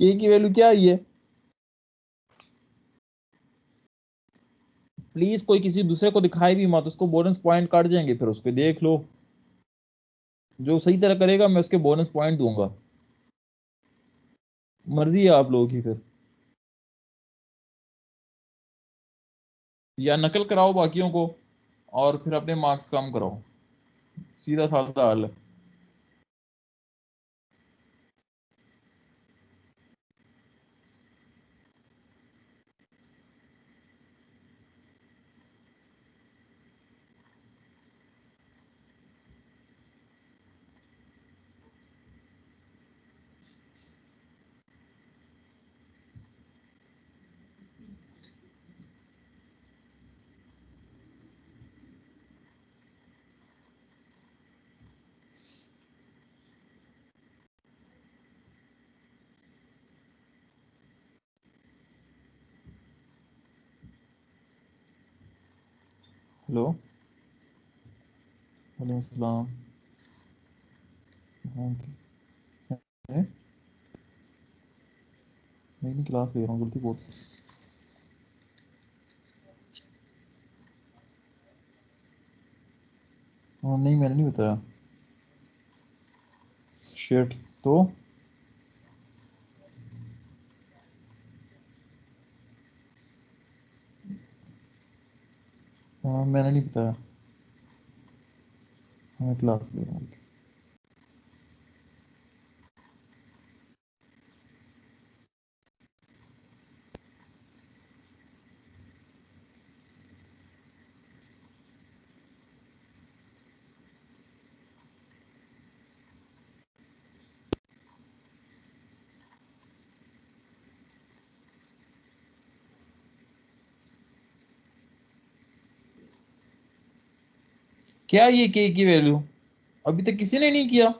के की वैल्यू क्या आई है? प्लीज कोई किसी दूसरे को दिखाए भी मत, उसको बोनस पॉइंट काट जाएंगे फिर। उसको देख लो, जो सही तरह करेगा मैं उसके बोनस पॉइंट दूंगा। मर्जी है आप लोगों की फिर। या नकल कराओ बाकियों को और फिर अपने मार्क्स कम कराओ, सीधा साधा हाल है। हेलो, वालेकुम सलाम। हाँ, है? नहीं क्लास ले रहा हूँ, गलती बहुत। हाँ नहीं, मैंने नहीं बताया। शिट, तो हाँ मैंने नहीं बताया। हाँ क्लास ले रहा हूँ। क्या ये के की वैल्यू अभी तक किसी ने नहीं किया?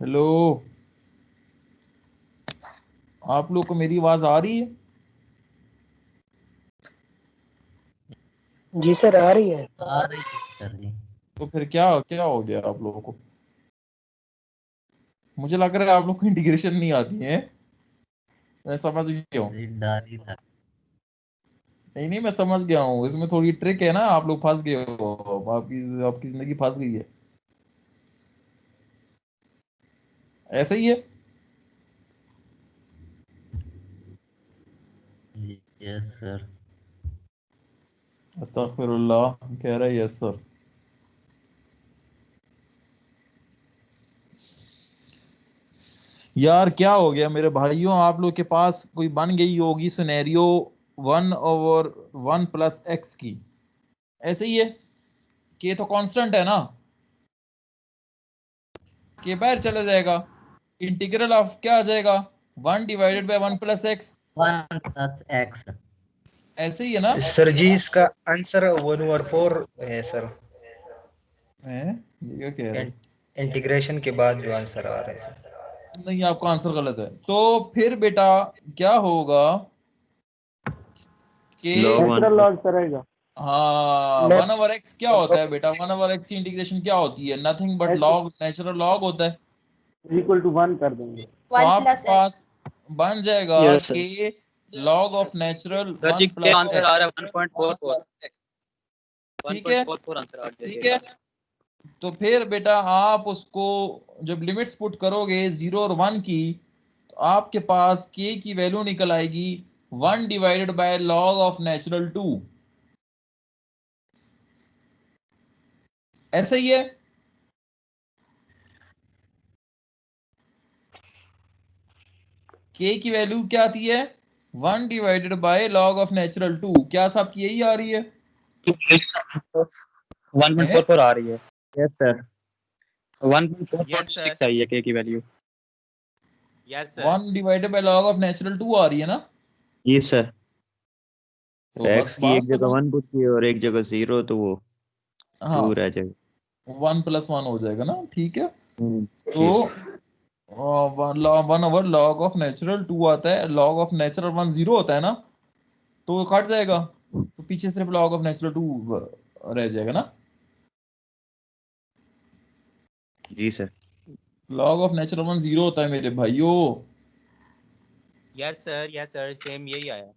हेलो, आप लोग को मेरी आवाज आ रही है? जी सर, आ रही है। आ रही है सर जी। तो फिर क्या क्या हो गया आप लोगों को? मुझे लग रहा है आप लोग को इंटीग्रेशन नहीं आती है। मैं समझ गया हूँ। जी डर ही था। नहीं नहीं, मैं समझ गया हूँ, इसमें थोड़ी ट्रिक है ना, आप लोग फंस गए हो, आपकी जिंदगी फंस गई है। ऐसा ही है। Yes sir. अस्तगफिरुल्लाह कह रहा है यस सर। यार क्या हो गया मेरे भाइयों, आप लोग के पास कोई बन गई होगी सिनेरियो 1/1 + x की। ऐसे ही है कि तो कांस्टेंट है ना, कि बाहर चला जाएगा, इंटीग्रल ऑफ क्या आ जाएगा, 1/1 + x। 1 + x। ऐसे ही है ना? सर जी इसका आंसर 1/4 है सर। हैं? ये क्या कह रहे हैं? इंटीग्रेशन के बाद जो आंसर आ रहा है सर। नहीं, आपका आंसर गलत है। तो फिर बेटा क्या होगा कि नेचुरल लॉग सर आएगा। हाँ, 1/x क्या होता है बेटा? 1/x की इंटीग्रेशन क्या होती है? Nothing but log, natural log होता है। इक्वल टू 1 कर देंगे। तो आपके पास बन जाएगा Yes, sir. कि log of natural सर जी 1 के + आंसर आ x। रहा है 1.44। ठीक है, 1.44 आंसर आ गया। ठीक है। तो फिर बेटा आप उसको जब लिमिट्स पुट करोगे 0 और 1 की, तो आपके पास k की वैल्यू निकल आएगी 1/log of natural 2। ऐसा ही है। k की वैल्यू क्या आती है? 1/log of natural 2। क्या सबकी यही आ रही है? 1.44 आ रही है। Yes sir. 1.46 आई है के की value. Yes 1/log of natural 2 आ रही है ना? जी सर। तो बस एक्स की एक बात जगह खत्म। 1 पुट की और एक जगह 0, तो वो हाँ, 2 रह जाएगा। 1 + 1 हो जाएगा ना, ठीक है। तो ठीक। 1/log of natural 2 आता है, log of natural 1 0 होता है ना, तो वो कट जाएगा, तो पीछे सिर्फ log of natural 2 रह जाएगा ना। जी सर। log of natural 1 0 होता है मेरे भाइयों। यस सर सेम यही आया।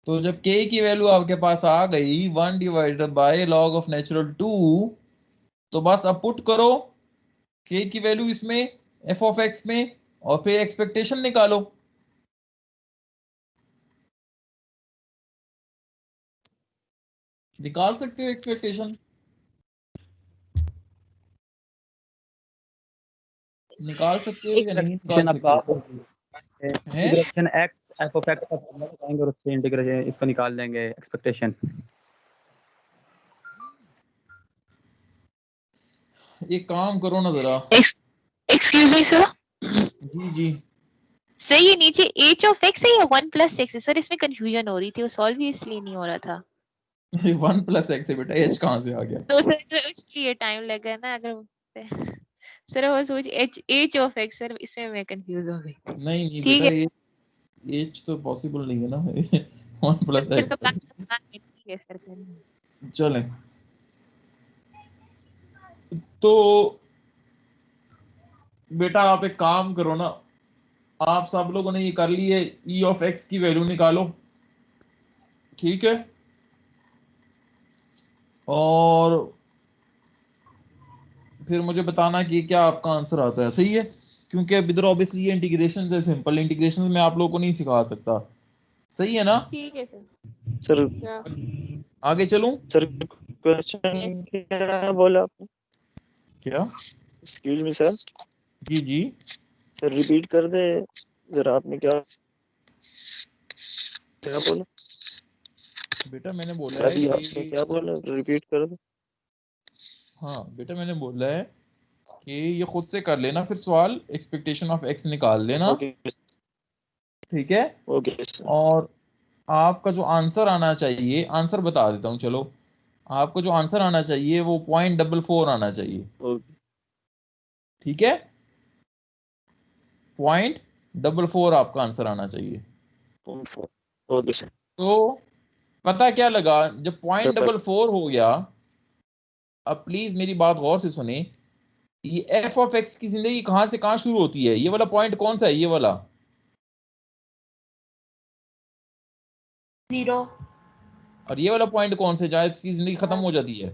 तो जब k की वैल्यू आपके पास आ गई 1/log of natural 2, तो बस अब पुट करो k की वैल्यू इसमें f of x में, और फिर एक्सपेक्टेशन निकालो। निकाल सकते हो एक्सपेक्टेशन? निकाल सकते हो या नहीं निकाल सकते हो? Integration x f of x का फॉर्मूला बताएंगे और उससे इंटीग्रेशन इसको निकाल लेंगे एक्सपेक्टेशन। एक काम करो ना जरा। Excuse me sir. जी जी सर ये नीचे h ऑफ x है या 1 प्लस x है? सर इसमें कंफ्यूजन हो रही थी, वो सॉल्व ही इसलिए नहीं हो रहा था। 1 प्लस x है बेटा, h कहाँ से आ गया? तो सर इसलिए टाइम लगा ना। अगर सर वो सोच h ऑफ x, सर इसमें मैं कंफ्यूज हो गई। नहीं ठीक बेटा, है, ये h तो पॉसिबल नहीं है ना 1 प्लस फिर तो x। ठीक है सर। चलें तो बेटा आप एक काम करो ना, आप सब लोगों ने ये कर ली है, e ऑफ x की वैल्यू निकालो, ठीक है? और फिर मुझे बताना कि क्या आपका आंसर आता है, सही है? क्योंकि अब इधर ऑब्वियसली ये इंटीग्रेशन है, सिंपल इंटीग्रेशन में आप लोगों को नहीं सिखा सकता, सही है ना? ठीक है सर। सर आगे चलूं? सर क्वेश्चन क्या बोला आपने? क्या? Excuse me sir. जी जी सर रिपीट कर दे जरा, आपने क्या क्या बोला? बेटा मैंने बोला है अभी आपने कि क्या बोला, रिपीट कर दे। हाँ बेटा मैंने बोला है कि ये खुद से कर लेना फिर सवाल, एक्सपेक्टेशन ऑफ x निकाल लेना, ओके ठीक है? Okay sir. और आपका जो आंसर आना चाहिए, आंसर बता देता हूँ चलो, आपको जो आंसर आना चाहिए वो 0.44 आना चाहिए, ओके ठीक है? 0.44 आपका आंसर आना चाहिए। Okay sir. तो पता क्या लगा जब 0.44 हो गया, अब प्लीज मेरी बात गौर से सुने, ये एफ ऑफ एक्स की जिंदगी कहां से कहां शुरू होती है? ये वाला पॉइंट कौन सा है? ये वाला 0। और ये वाला पॉइंट कौन सा है जहां इसकी जिंदगी खत्म हो जाती है?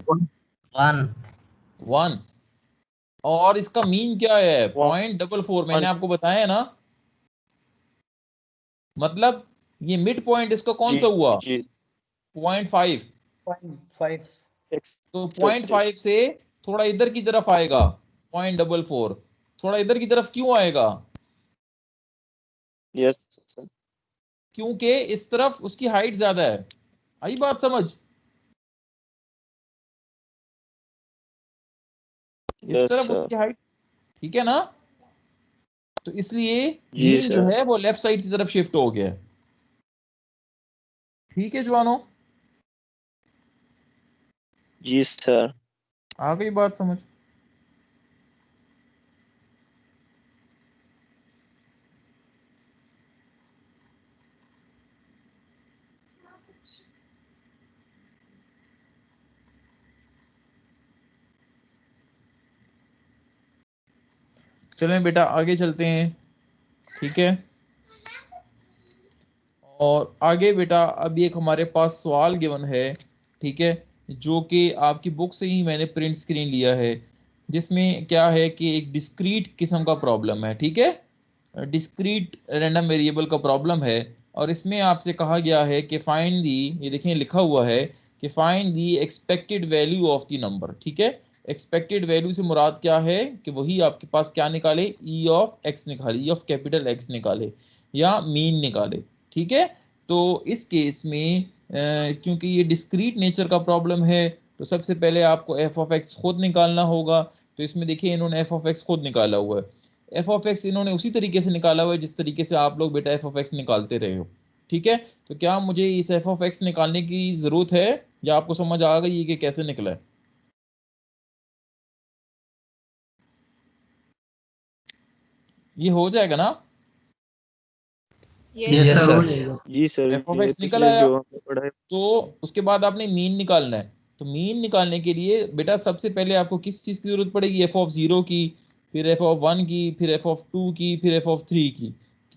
1। और इसका मीन क्या है? 0.44। मैंने आपको बताया है ना, मतलब ये मिड पॉइंट इसका कौन सा हुआ? 0.5। 0.5 तो 0.5 से थोड़ा इधर की तरफ आएगा 0.44, थोड़ा इधर की तरफ क्यों आएगा? Yes sir. क्योंकि इस तरफ उसकी हाइट ज्यादा है। आई बात समझ? इस यस तरफ सर। उसकी हाइट, ठीक है ना? तो इसलिए जी मीन जो सर। है वो लेफ्ट साइड की तरफ शिफ्ट हो गया है, ठीक है जवानों? जी सर। आ गई बात समझ? चलें बेटा आगे चलते हैं, ठीक है? और आगे बेटा अब एक हमारे पास सवाल गिवन है, ठीक है, जो कि आपकी बुक से ही मैंने प्रिंट स्क्रीन लिया है, जिसमें क्या है कि एक डिस्क्रीट किस्म का प्रॉब्लम है, ठीक है? डिस्क्रीट रैंडम वेरिएबल का प्रॉब्लम है, और इसमें आपसे कहा गया है कि फाइंड दी, ये देखें लिखा हुआ है कि find the expected value of the number, ठीक है? एक्सपेक्टेड वैल्यू से मुराद क्या है कि वही आपके पास क्या निकाले, ई ऑफ एक्स निकाले, ई ऑफ कैपिटल एक्स निकाले या मीन निकाले, ठीक है? तो इस केस में क्योंकि ये डिस्क्रीट नेचर का प्रॉब्लम है, तो सबसे पहले आपको एफ ऑफ एक्स खुद निकालना होगा। तो इसमें देखिए इन्होंने एफ ऑफ एक्स खुद निकाला हुआ है, एफ ऑफ एक्स इन्होंने उसी तरीके से निकाला हुआ है जिस तरीके से आप लोग बेटा एफ ऑफ एक्स निकालते रहे हो, ठीक है? तो क्या मुझे इस एफ ऑफ एक्स निकालने की जरूरत है या आपको समझ आ गई कि कैसे निकला है? ये हो जाएगा ना? Yes sir. जी सर। एफ ऑफ ये एक्स निकल पिछले आया, जो हमने पढ़ा है। तो उसके बाद आपने मीन निकालना है। तो मीन निकालने के लिए बेटा सबसे पहले आपको किस चीज की जरूरत पड़ेगी? एफ ऑफ 0 की, फिर एफ ऑफ 1 की, फिर एफ ऑफ 2 की, फिर एफ ऑफ 3 की,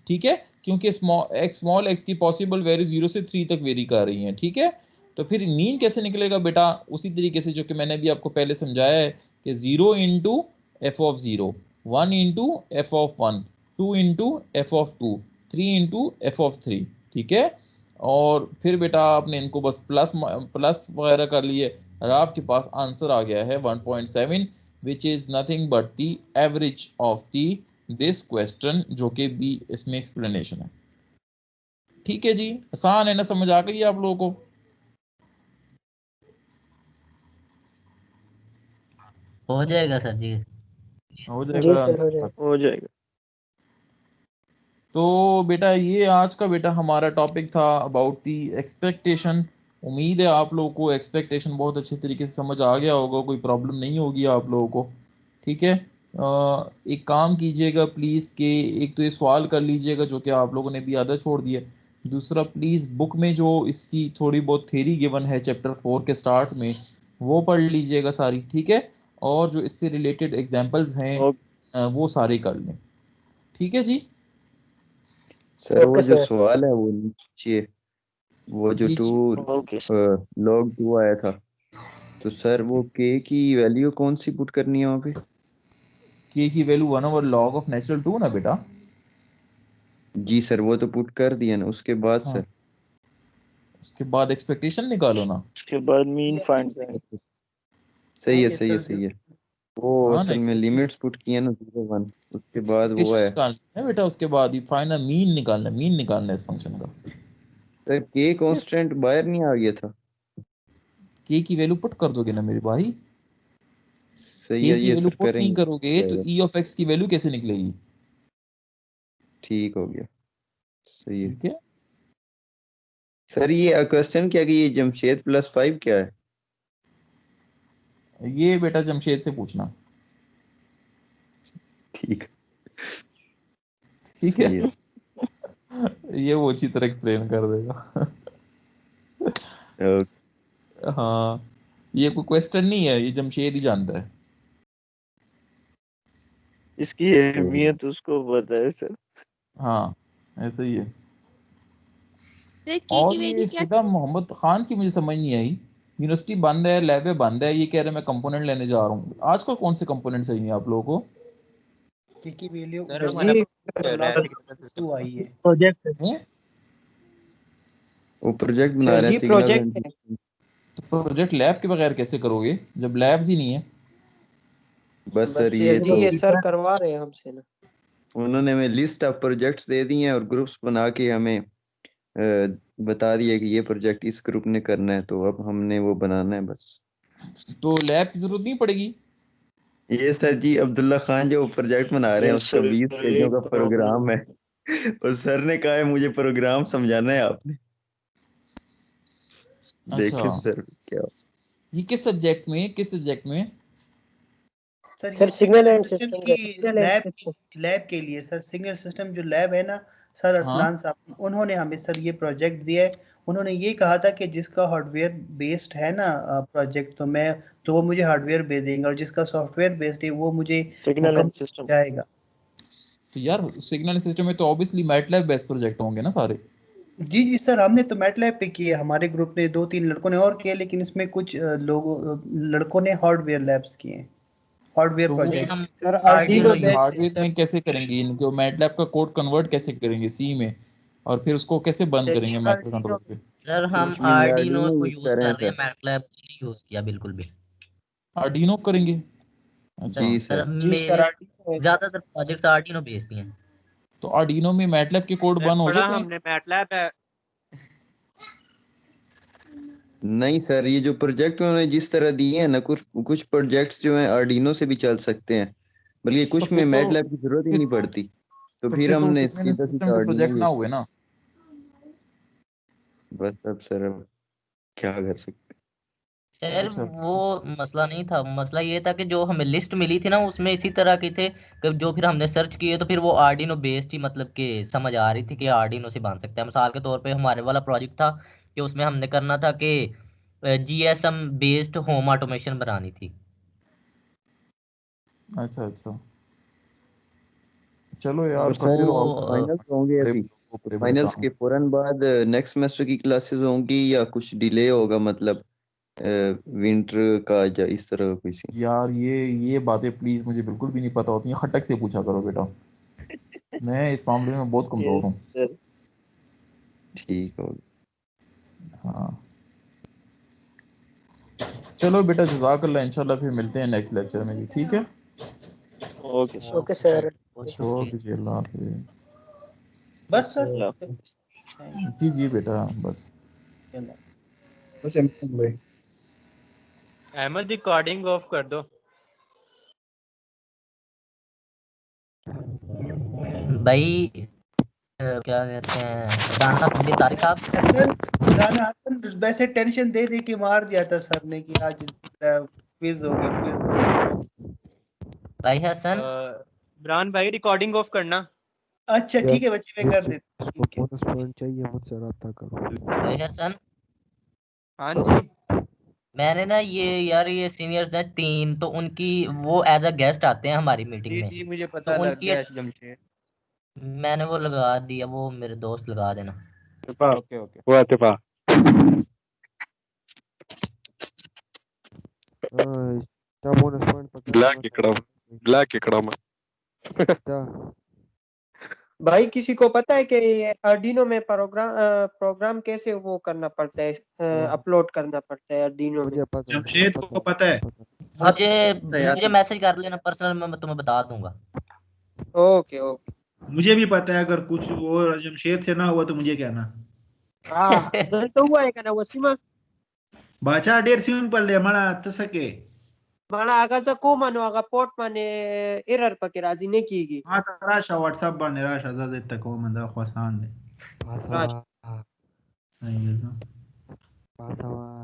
ठीक है? क्योंकि स्मॉल एक्स की पॉसिबल वैल्यू 0 से 3 तक वेरी कर रही हैं, ठीक है? तो फिर मीन कैसे निकलेगा बेटा? उसी तरीके से जो कि मैंने भी आपको पहले समझाया है कि 0 into F of 0, 1 into F of 1, 2 into F of 2, 3 into F of 3, ठीक है? और फिर बेटा आपने इनको बस प्लस वगैरह कर लिए और आपके पास आंसर आ गया है 1.7, which is nothing but the average of the this question, जो कि भी इसमें एक्सप्लेनेशन है। ठीक है जी, आसान है ना, समझ आ गई आप लोगों को? हो जाएगा सर जी। हो जी जाएगा। सर हो जाएगा। तो बेटा ये आज का बेटा हमारा टॉपिक था अबाउट दी एक्सपेक्टेशन। उम्मीद है आप लोगों को एक्सपेक्टेशन बहुत अच्छे तरीके से समझ आ गया होगा, कोई प्रॉब्लम नहीं होगी आप लोगों को। ठीक है, एक काम कीजिएगा प्लीज़ कि एक तो ये सवाल कर लीजिएगा जो कि आप लोगों ने भी आधा छोड़ दिया। दूसरा, प्लीज़ बुक में जो इसकी थोड़ी बहुत थ्योरी गिवन है चैप्टर 4 के स्टार्ट में, वो पढ़ लीजिएगा सारी। ठीक है, और जो इससे रिलेटेड एग्जांपल्स हैं वो सारे कर लें। ठीक है जी। सर वो ओके जो सर। सवाल है वो नीचे, वो जो जी टू जी, ओके log 2 आया था, तो सर वो के की वैल्यू कौन सी पुट करनी है वहाँ पे? के की वैल्यू 1/log ऑफ नेचुरल 2 ना बेटा। जी सर वो तो पुट कर दिया ना, उसके बाद हाँ, सर उसके बाद एक्सपेक्टेशन निकालो ना। उसके बाद मीन फाइंड करें। सही है ओके सही है सर, सही है। वो हाँ ना, असल में लिमिट्स पुट किया ना 0 1, उसके बाद वो एक्सपेक्टेशन है निकालना है बेटा, उसके बाद ही फाइनल मीन निकालना है इस फंक्शन का। सर के कांस्टेंट बाहर नहीं आ गया था। के की वैल्यू पुट कर दोगे ना मेरे भाई। सही के है की ये वैल्यू सर पुट नहीं करेंगे, करोगे तो ई ऑफ एक्स की वैल्यू कैसे निकलेगी? ठीक हो गया। सही है ठीक है, सर। ये क्वेश्चन क्या कि ये जमशेद +5 क्या है? ये बेटा जमशेद से पूछना। ठीक ठीक है, सही ये वो अच्छी तरह एक्सप्लेन कर देगा। है। हाँ, ये कोई क्वेश्चन नहीं है, ये जमशेद ही जानता है। इसकी अहमियत उसको पता है सर। हाँ, ऐसा ही है। सर के और की वैल्यू ये क्या फिदा थी? मोहम्मद खान की मुझे समझ नहीं आई। यूनिवर्सिटी बंद है, लैबे बंद है, ये कह रहे मैं कंपोनेंट लेने जा रहा हूँ। आजकल कौन से कंपोनेंट चाहिए आप लोगों को? की वैल्यू सर हमारा जी रैट सिस्टम 2 आई है। प्रोजेक्ट हैं? वो प्रोजेक्ट बना सर रहे जी हैं सिग्नल प्रोजेक्ट है। तो प्रोजेक्ट लैब के बगैर कैसे करोगे जब लैब्स ही नहीं है? बस सर जी तो ये सर करवा रहे हैं हमसे ना। उन्होंने हमें लिस्ट ऑफ प्रोजेक्ट्स दे दी हैं और ग्रुप्स बना के हमें बता दिया कि ये प्रोजेक्ट इस ग्रुप ने करना है, तो अब हमने वो बनाना है बस। तो लैब की जरूरत नहीं पड़ेगी। ये सर जी अब्दुल्ला खान जो प्रोजेक्ट बना रहे हैं यस उसका सर 20 पेजों का प्रोग्राम है और सर ने कहा है मुझे प्रोग्राम समझाना है आपने। अच्छा, देखें सर क्या सर किस सब्जेक्ट में? ये सिग्नल एंड सिस्टम सिस्टम की लैब के लिए सर, सिग्नल सिस्टम जो लैब है ना सर, हाँ, अरसलान साहब उन्होंने हमें सर ये प्रोजेक्ट दिया है। उन्होंने ये कहा था कि जिसका हार्डवेयर बेस्ड है ना प्रोजेक्ट, तो वो मुझे हार्डवेयर भेज देंगे, और जिसका सॉफ्टवेयर बेस्ड है वो मुझे सिग्नल एंड मुकम्मल सिस्टम। जाएगा। तो यार सिग्नल सिस्टम में तो ऑब्वियसली मैटलैब बेस्ड प्रोजेक्ट होंगे ना सारे। जी जी सर, हमने तो मैटलैब पे किए, हमारे ग्रुप ने 2-3 लड़कों ने और किए, लेकिन इसमें कुछ लड़कों ने हार्डवेयर लैब्स किए हैं, हार्डवेयर तो वो ये प्रोजेक्ट। हम सर आर्डिनो आर्डिनो हार्डवेयर में कैसे करेंगे इनको? मैटलैब का कोड कन्वर्ट कैसे करेंगे सी में, और फिर उसको कैसे बंद करेंगे माइक्रो कंट्रोलर पे? सर हम उसमें आर्डिनो आर्डिनो को यूज यूज कर रहे कर हैं रहे हैं, सर। मैटलैब को नहीं यूज किया बिल्कुल भी। आर्डिनो करेंगे? अच्छा, जी सर सर मेरे ज्यादातर प्रोजेक्ट्स आर्डिनो बेस्ड हैं। तो आर्डिनो में मैटलैब के कोड बंद हो पढ़ा जाते हैं? हमने मैटलैब है। नहीं सर, ये जो प्रोजेक्ट उन्होंने जिस तरह दिए हैं ना, कुछ कुछ प्रोजेक्ट्स जो हैं आर्डिनो से भी चल सकते हैं, बल्कि तो कुछ फिर में तो मैटलैब की जरूरत ही फिर नहीं पड़ती। तो तो फिर फिर तो हमने सिग्नल सीधा सिस्टम सीधा के आर्डिनो प्रोजेक्ट ना यूज हुए ना। बस अब सर अब क्या कर सकते सर अच्छा, वो मसला नहीं था, मसला ये था कि जो हमें लिस्ट मिली थी ना उसमें इसी तरह की थे कि जो फिर हमने सर्च किए तो फिर वो आर्डिनो बेस्ड ही मतलब कि समझ आ रही थी कि आर्डिनो से बांध सकते हैं। मिसाल के तौर पे हमारे वाला प्रोजेक्ट था कि उसमें हमने करना था कि जीएसएम बेस्ड होम ऑटोमेशन बनानी थी। अच्छा, अच्छा, चलो हैं। यार और करते सर रहो आप फाइनल्स होंगे बड़े अभी, बड़े बड़े फाइनल्स काम। के फौरन बाद नेक्स्ट सेमेस्टर की क्लासेस होंगी या कुछ डिले होगा, मतलब विंटर का या इस तरह का कुछ? यार ये बातें प्लीज मुझे बिल्कुल भी नहीं पता होती हैं, खटक से पूछा करो बेटा, मैं इस मामले में बहुत कमजोर हूँ। सर ठीक हो हाँ, चलो बेटा, जज़ाकल्लाह, इंशाल्लाह फिर मिलते हैं नेक्स्ट लेक्चर में जी। ठीक है, ओके सर। छोड़ दीजिए, अल्लाह हाफिज़। बस सर जी जी बेटा बस। अहमद रिकॉर्डिंग ऑफ कर दो। भाई क्या कहते हैं राना संबित तारिक साहब। हसन, राना हसन वैसे टेंशन दे दे के मार दिया था सर ने कि आज क्विज होगी क्विज। भाई हसन ब्रान भाई रिकॉर्डिंग ऑफ करना। अच्छा ठीक है बच्चे, मैं कर देता हूँ। ठीक है बोनस पॉइंट चाहिए मुझसे रब्ता करो। भाई हसन। हाँ जी। मैंने ना ये सीनियर्स हैं 3, तो उनकी वो एज अ गेस्ट आते हैं हमारी मीटिंग जी में। जी मुझे तो पता लग उनकी गया जमशेद। मैंने वो लगा दिया, वो मेरे दोस्त लगा देना। Okay okay. वो अतिफा क्या बोनस पॉइंट पकड़ ब्लैक इकड़ा में क्या भाई किसी को पता है कि ये अर्डिनो में प्रोग्राम कैसे वो करना पड़ता है, अपलोड करना पड़ता है अर्डिनो में? जमशेद को पता है? मुझे मैसेज कर लेना पर्सनल में, मैं तुम्हें बता दूंगा। Okay okay. मुझे भी पता है, अगर कुछ वो जमशेद से ना हुआ तो मुझे कहना। हाँ तो हुआ है क्या वसीमा बाचा डेर सिंपल है मना तसके माना आगाचा को मानो आगा पोर्ट माने एरर पके राजी नहीं कीगी। हाँ राशा व्हाट्सएप बाने राशा जाजे तक वो मंदा खवासान दे पासवा सही है सर पासवा